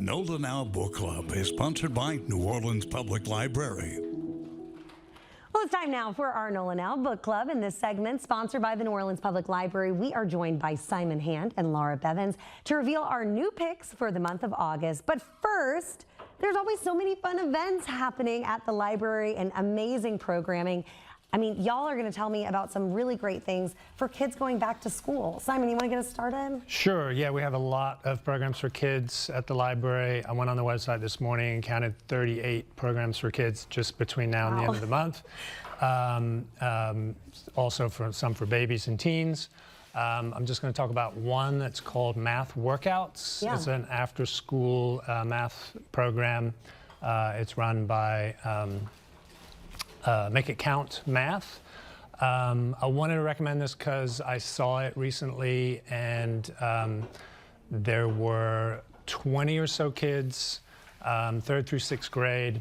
NOLA Now Book Club is sponsored by New Orleans Public Library. Well, it's time now for our NOLA Now Book Club. In this segment, sponsored by the New Orleans Public Library, we are joined by Simon Hand and Laura Bevins to reveal our new picks for the month of August. But first, there's always so many fun events happening at the library and amazing programming. I mean, y'all are going to tell me about some really great things for kids going back to school. Simon, you want to get us started? Sure. Yeah, we have a lot of programs for kids at the library. I went on the website this morning and counted 38 programs for kids just between now and the end of the month. Also for some for babies and teens. I'm just going to talk about one that's called Math Workouts. Yeah. It's an after-school math program. It's run by Make It Count Math. I wanted to recommend this because I saw it recently, and there were 20 or so kids, 3rd through 6th grade.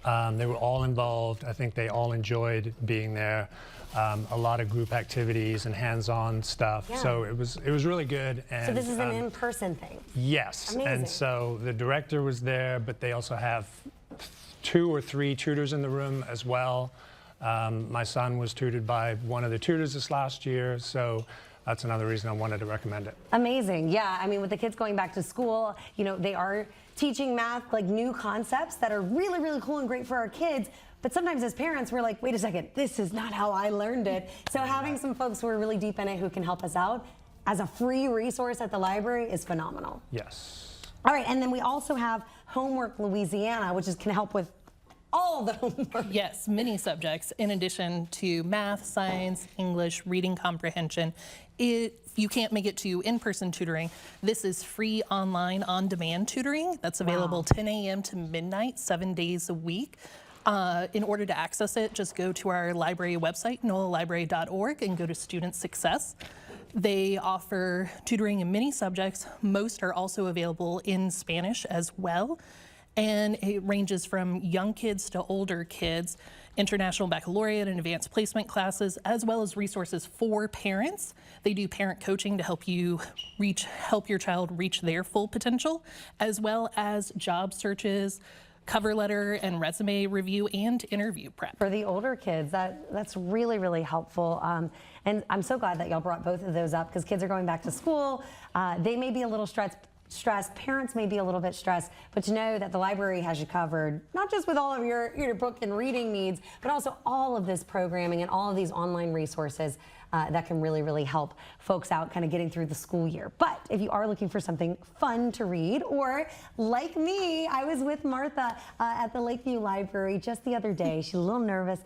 They were all involved. I think they all enjoyed being there. A lot of group activities and hands-on stuff. Yeah. So it was really good. And, so this is an in-person thing? Yes. Amazing. And so the director was there, but they also have 2 or 3 tutors in the room as well. My son was tutored by one of the tutors this last year, so that's another reason I wanted to recommend it. Amazing. Yeah, I mean, with the kids going back to school, you know, they are teaching math, like new concepts that are really, really cool and great for our kids. But sometimes as parents, we're like, wait a second, this is not how I learned it. So having some folks who are really deep in it who can help us out as a free resource at the library is phenomenal. Yes. All right, and then we also have Homework Louisiana, which can help with all the homework. Yes, many subjects in addition to math, science, English, reading comprehension. If you can't make it to in-person tutoring, this is free online on-demand tutoring that's available 10 a.m. to midnight, 7 days a week. In order to access it, just go to our library website, nolalibrary.org, and go to Student Success. They offer tutoring in many subjects. Most are also available in Spanish as well. And it ranges from young kids to older kids, international baccalaureate and advanced placement classes, as well as resources for parents. They do parent coaching to help you help your child reach their full potential, as well as job searches, cover letter and resume review, and interview prep. For the older kids, that's really, really helpful. And I'm so glad that y'all brought both of those up because kids are going back to school. They may be a little stressed, parents may be a little bit stressed, but to know that the library has you covered, not just with all of your book and reading needs, but also all of this programming and all of these online resources that can really, really help folks out kind of getting through the school year. But if you are looking for something fun to read, or like me, I was with Martha at the Lakeview Library just the other day. She's a little nervous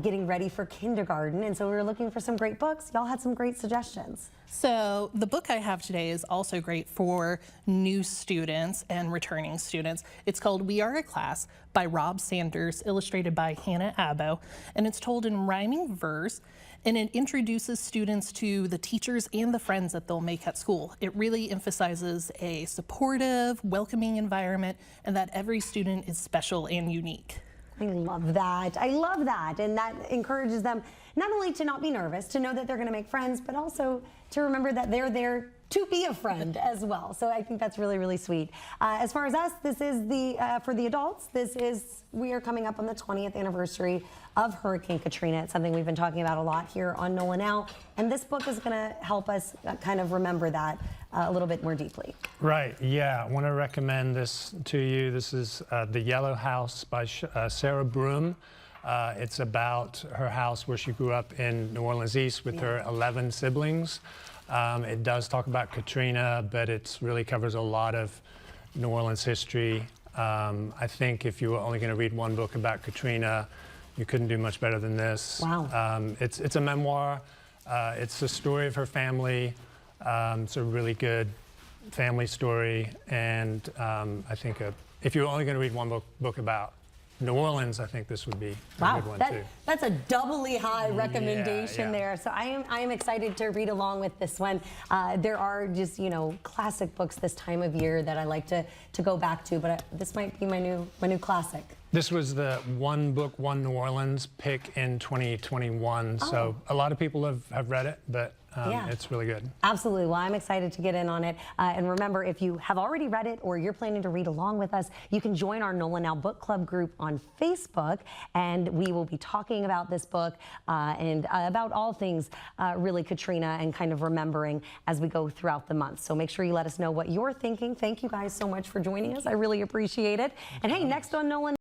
getting ready for kindergarten, and so we were looking for some great books. Y'all had some great suggestions. So the book I have today is also great for new students and returning students. It's called We Are a Class by Rob Sanders, illustrated by Hannah Abbo, and it's told in rhyming verse, and it introduces students to the teachers and the friends that they'll make at school. It really emphasizes a supportive, welcoming environment, and that every student is special and unique. I love that. I love that. And that encourages them not only to not be nervous, to know that they're going to make friends, but also to remember that they're there to be a friend as well. So I think that's really, really sweet. As far as us, this is for the adults, we are coming up on the 20th anniversary of Hurricane Katrina. It's something we've been talking about a lot here on NOLA Now. And this book is going to help us kind of remember that a little bit more deeply. Right, yeah. I want to recommend this to you. This is The Yellow House by Sarah Broom. It's about her house where she grew up in New Orleans East with her 11 siblings. It does talk about Katrina, but it really covers a lot of New Orleans history. I think if you were only going to read one book about Katrina, you couldn't do much better than this. Wow. It's a memoir. It's the story of her family. It's a really good family story, and I think if you were only going to read one book about New Orleans, I think this would be a good one too. That's a doubly high recommendation yeah. there. So I am excited to read along with this one. There are just, you know, classic books this time of year that I like to go back to, but this might be my new classic. This was the One Book, One New Orleans pick in 2021. So a lot of people have read it, but Yeah. It's really good. Absolutely. Well, I'm excited to get in on it. And remember, if you have already read it or you're planning to read along with us, you can join our Nola Now Book Club group on Facebook, and we will be talking about this book and about all things really Katrina and kind of remembering as we go throughout the month. So make sure you let us know what you're thinking. Thank you guys so much for joining us. I really appreciate it. And hey, next on Nola